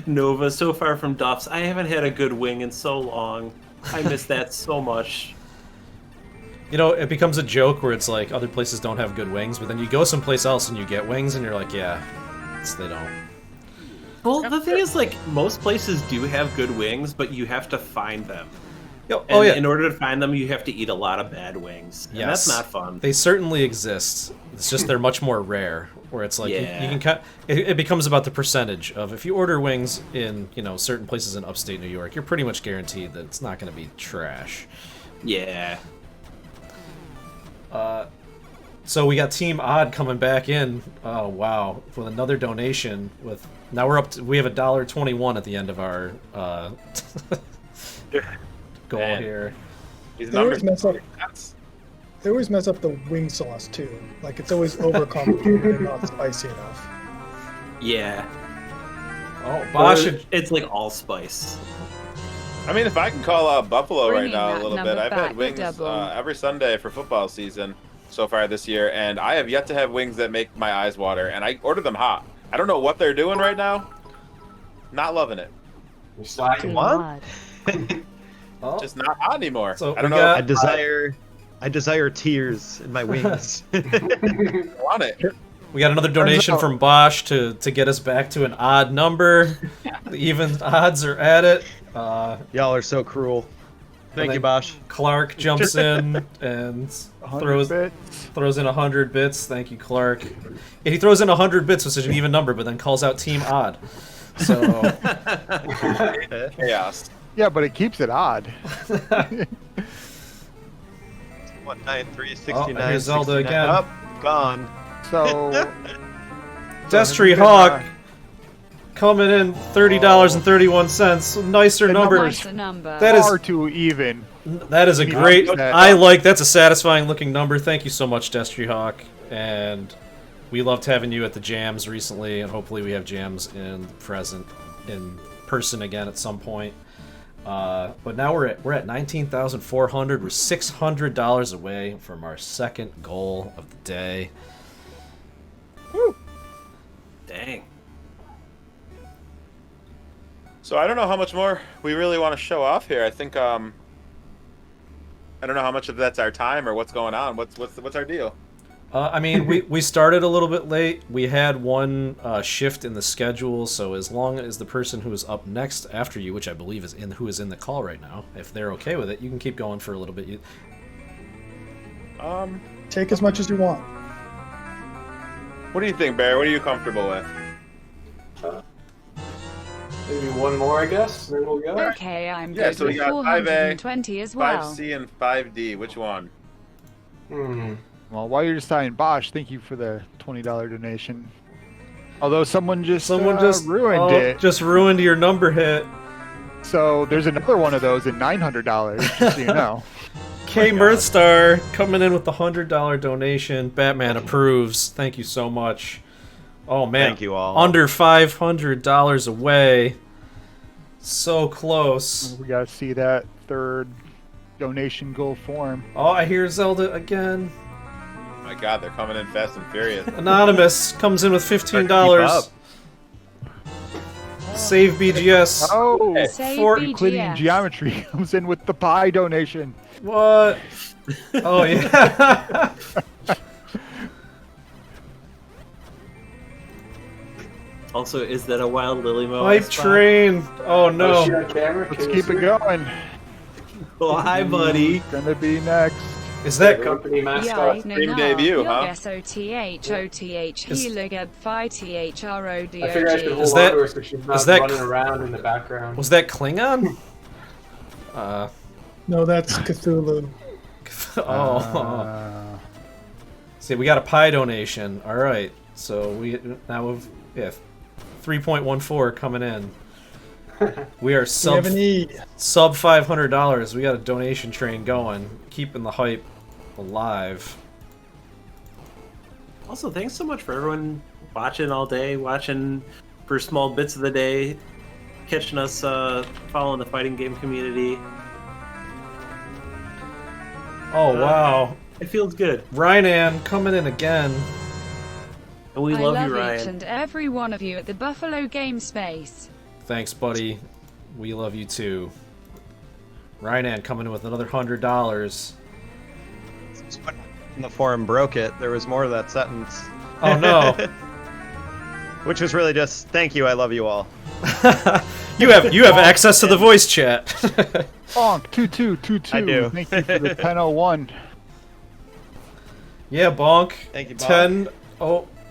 Nova, so far from Duff's. I haven't had a good wing in so long. I miss that so much. You know, it becomes a joke where it's like other places don't have good wings, but then you go someplace else and you get wings, and you're like, yeah, they don't. Well, the thing is, like, most places do have good wings, but you have to find them. Oh, yeah. In order to find them, you have to eat a lot of bad wings. And that's not fun. They certainly exist. It's just they're much more rare. Where it's like Yeah. you can cut. It becomes about the percentage of if you order wings in certain places in upstate New York, you're pretty much guaranteed that it's not going to be trash. Yeah. So we got Team Odd coming back in. Oh wow, with another donation. Now we have $1.21 at the end of our goal here. These They always numbers. They always mess up the wing sauce too. Like it's always overcomplicated and not spicy enough. Yeah. Oh, Bosch. It's like allspice. I mean, if I can call out Buffalo right Bringing now a that little number bit, I've back had wings with double. every Sunday for football season so far this year, and I have yet to have wings that make my eyes water, and I order them hot. I don't know what they're doing right now. Not loving it. You're slacking. What? Oh, Just not hot anymore. So I don't we know. got- I desire tears in my wings. I want it. we got another donation from Bosch to get us back to an odd number. The even odds are at it. Y'all are so cruel. Thank you, Bosch. Clark jumps in and 100 bits. throws in 100 bits. Thank you, Clark. And he throws in 100 bits with such an even number, but then calls out Team Odd. So Chaos. Yeah, but it keeps it odd. 19369. here's Zelda 69. again. Up, gone. So, Destry Hawk coming in $30.31. Nicer The number. numbers Nicer number. That is far too even. that is a Yeah, great. that- I like that's a satisfying looking number. Thank you so much, Destry Hawk, and we loved having you at the jams recently, and hopefully we have jams in person again at some point. But now we're at 19,400. We're $600 away from our second goal of the day. Woo. Dang. So I don't know how much more we really want to show off here. I think I don't know how much of that's our time or what's going on. What's our deal? I mean, we started a little bit late. We had one shift in the schedule, so as long as the person who is up next after you, which I believe is who is in the call right now, if they're okay with it, you can keep going for a little bit. Take as much as you want. What do you think, Barry? What are you comfortable with? Maybe one more, I guess, and then we'll go. Okay, I'm Yeah, good so we with got 5A, 420 as well. 5C, and 5D. Which one? Well, while you're deciding, Bosch, thank you for the $20 donation. Although someone just ruined it. Just ruined your number hit. So there's another one of those at $900, just so you know. K Mirthstar coming in with the $100 donation. Batman approves. Thank you so much. Oh man, Thank you all. Under $500 away. So close. We gotta see that third donation goal form. Oh, I hear Zelda again. Oh my God, they're coming in fast and furious. Anonymous comes in with $15. Save BGS. Oh, Save for Euclidean BGS. geometry comes in with the pie donation. What? Oh yeah. Also, is that a wild Lillymo? Hype train. Oh no. Oh, shit, on camera? Let's Can you keep it see? going. Oh, hi, buddy. Gonna be next. Is that Company Yeah, mascot. Stream debut, huh? S-O-T-H-O-T-H, Heligab, Phi-T-H-R-O-D-O-G. I figured I should hold Is on that- to her so she's not is that- running around in the background. was that Klingon? No, that's Cthulhu. Oh. See, we got a pie donation. All right. So we've 3.14 coming in. We are We sub have a need. sub $500. We got a donation train going, keeping the hype alive. Also, thanks so much for everyone watching all day, watching for small bits of the day, catching us, following the fighting game community. Oh wow. It feels good. Rynan coming in again. And we I love love you, each Ryan. and every one of you at the Buffalo Game Space. Thanks, buddy. We love you too. Rynan coming in with another $100. In the forum broke it. There was more of that sentence. Oh no. Which was really just, thank you, I love you all. you have access to the voice chat. Bonk 2222. I do. Thank you for the 1001. Yeah, bonk. Thank you, Bonk.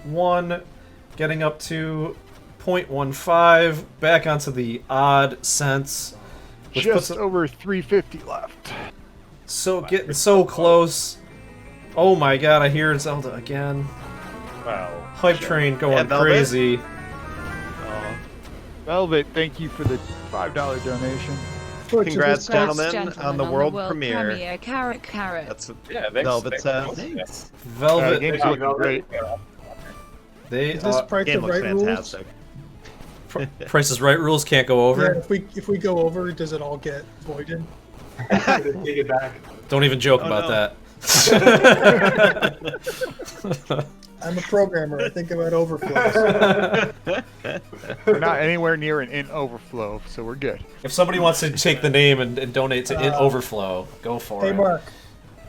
10.01, getting up to 0.15, back onto the odd cents. Which Just puts over 350 left. so getting so close. Oh my god, I hear Zelda again. Wow. Hype train going Yeah, Velvet. crazy. Velvet, thank you for the $5 donation. Congrats, Congrats, gentlemen, on the world premiere. Carrot, carrot. That's what Yeah, thanks. Velvet says. Thanks. Velvet, Game's you, looking Velvet. great. they Is this Price Game of looks Right rules? fantastic. Price is Right rules can't go Yeah, over. if we go over, does it all get voided? Take it back. Don't even joke Oh, about no. that. I'm a programmer. I think about overflows. We're not anywhere near an in overflow, so we're good. If somebody wants to take the name and donate to It Overflow, go for Hey, it. Mark,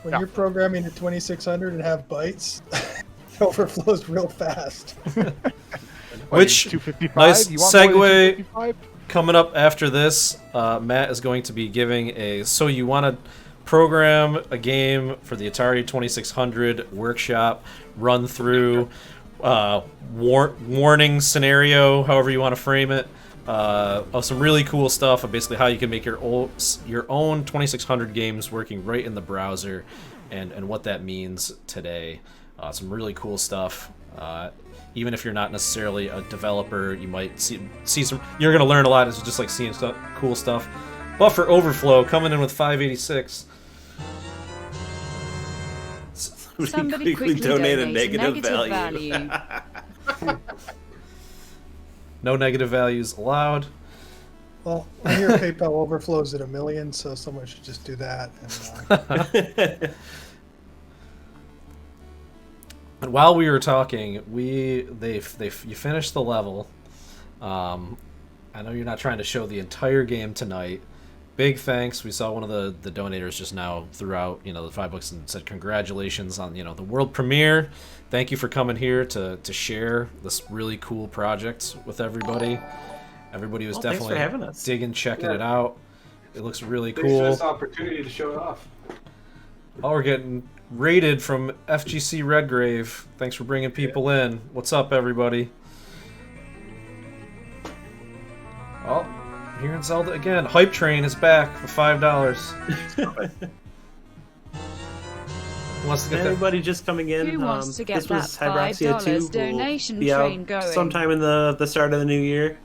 when Yeah. you're programming at 2600 and have bytes, it overflows real fast. Which 255? nice You want more than segue. 255? Coming up after this, Matt is going to be giving a So You Want to Program a Game for the Atari 2600 workshop run through, warning scenario, however you want to frame it, of some really cool stuff of basically how you can make your own 2600 games working right in the browser. and what that means today. Some really cool stuff. Even if you're not necessarily a developer, you might see some. You're gonna learn a lot. It's just like seeing cool stuff. Buffer overflow coming in with 586. Somebody quickly donate a negative value. No negative values allowed. Well, I hear PayPal overflows at $1 million, so someone should just do that. And while we were talking, you finished the level. I know you're not trying to show the entire game tonight. Big thanks. We saw one of the donators just now threw out, the $5 and said congratulations on, the world premiere. Thank you for coming here to share this really cool project with everybody. Everybody was definitely digging, checking it out. It looks really cool. Thanks for this opportunity to show it off. Oh, we're getting raided from FGC Redgrave. Thanks for bringing people in. What's up, everybody? Oh, here in Zelda again. Hype Train is back for $5. Wants to get everybody just coming in. Who wants to get this was that Habroxia 2. donation Will be train out going? sometime in the start of the new year.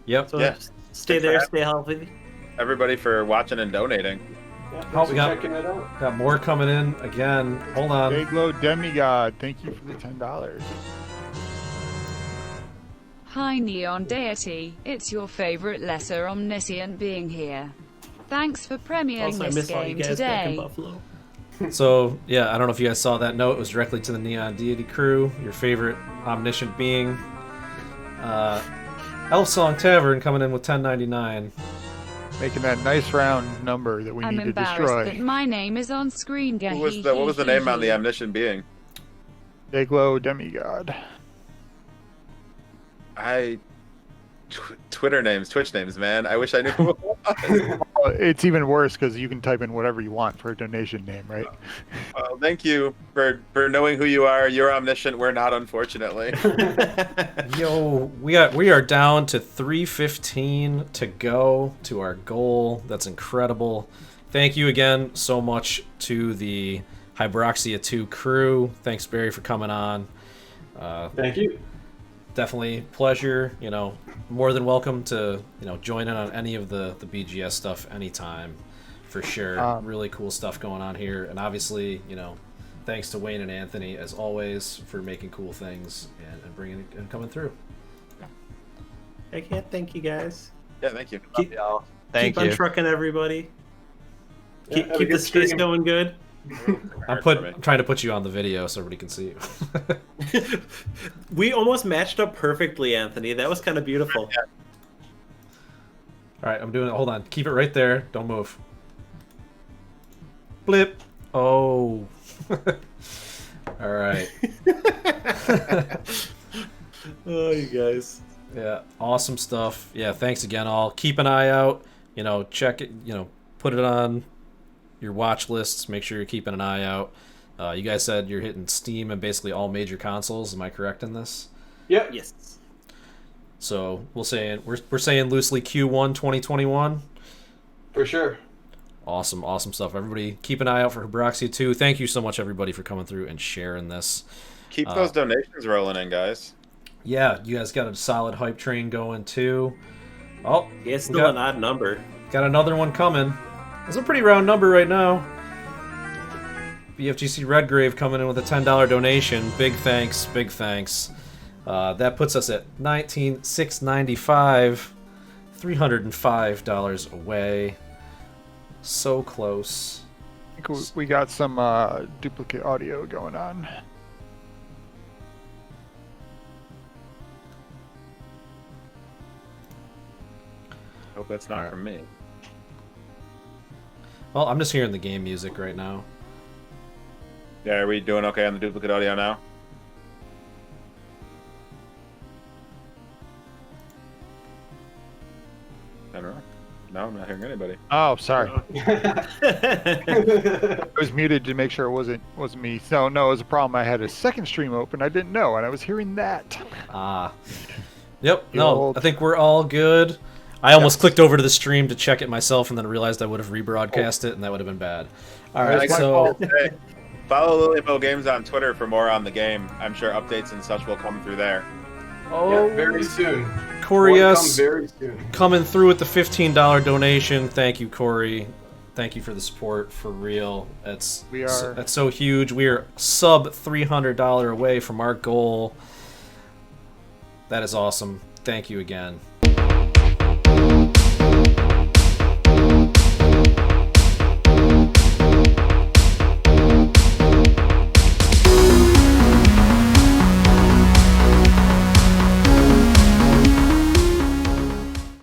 Yep. So stay there, stay healthy. Everybody for watching and donating. Oh, we got more coming in again. Hold on. Dayglow Demigod, thank you for the $10. Hi Neon Deity, it's your favorite lesser omniscient being here. Thanks for premiering this game today. So, yeah, I don't know if you guys saw that note. It was directly to the Neon Deity crew, your favorite omniscient being. Elf Song Tavern coming in with $10.99. Making that nice round number that we need to destroy. I'm embarrassed that my name is on screen. What was the name on the omniscient being? Dayglow Demigod. Twitch names, man. I wish I knew who it was. It's even worse because you can type in whatever you want for a donation name, right? Well, thank you for knowing who you are. You're omniscient. We're not, unfortunately. Yo, we are down to 3:15 to go to our goal. That's incredible. Thank you again so much to the Habroxia 2 crew. Thanks, Barry, for coming on. Thank you. Definitely pleasure. More than welcome to join in on any of the BGS stuff anytime, for sure. Really cool stuff going on here, and obviously thanks to Wayne and Anthony as always for making cool things and bringing and coming through. I can't thank you guys. Yeah, thank you. Keep on trucking everybody. Keep the space going good. I'm trying to put you on the video so everybody can see you. We almost matched up perfectly, Anthony. That was kind of beautiful. All right, I'm doing it. Hold on. Keep it right there. Don't move. Blip. Oh. All right. Oh, you guys. Yeah, awesome stuff. Yeah, thanks again, all. Keep an eye out. Check it. Put it on your watch lists. Make sure you're keeping an eye out. You guys said you're hitting Steam and basically all major consoles. Am I correct in this? Yep. Yes. So we're saying loosely Q1 2021. For sure. Awesome stuff. Everybody, keep an eye out for Habroxia 2. Thank you so much, everybody, for coming through and sharing this. Keep those donations rolling in, guys. Yeah, you guys got a solid hype train going too. Oh, yeah, it's still an odd number. Got another one coming. It's a pretty round number right now. BFGC Redgrave coming in with a $10 donation. Big thanks. That puts us at $19,695. $305 away. So close. I think we got some duplicate audio going on. Hope that's not from me. Well, I'm just hearing the game music right now. Yeah, are we doing okay on the duplicate audio now? I don't know. No, I'm not hearing anybody. Oh, sorry. I was muted to make sure it wasn't me. No, it was a problem. I had a second stream open. I didn't know, and I was hearing that. Yep. No, I think we're all good. I almost clicked over to the stream to check it myself, and then realized I would have rebroadcast it, and that would have been bad. All right, so Hey, follow Lillymo Games on Twitter for more on the game. I'm sure updates and such will come through there. Oh, yeah, very soon. Corey S. Very soon. Coming through with the $15 donation. Thank you, Corey. Thank you for the support, for real. That's so huge. We are sub $300 away from our goal. That is awesome. Thank you again.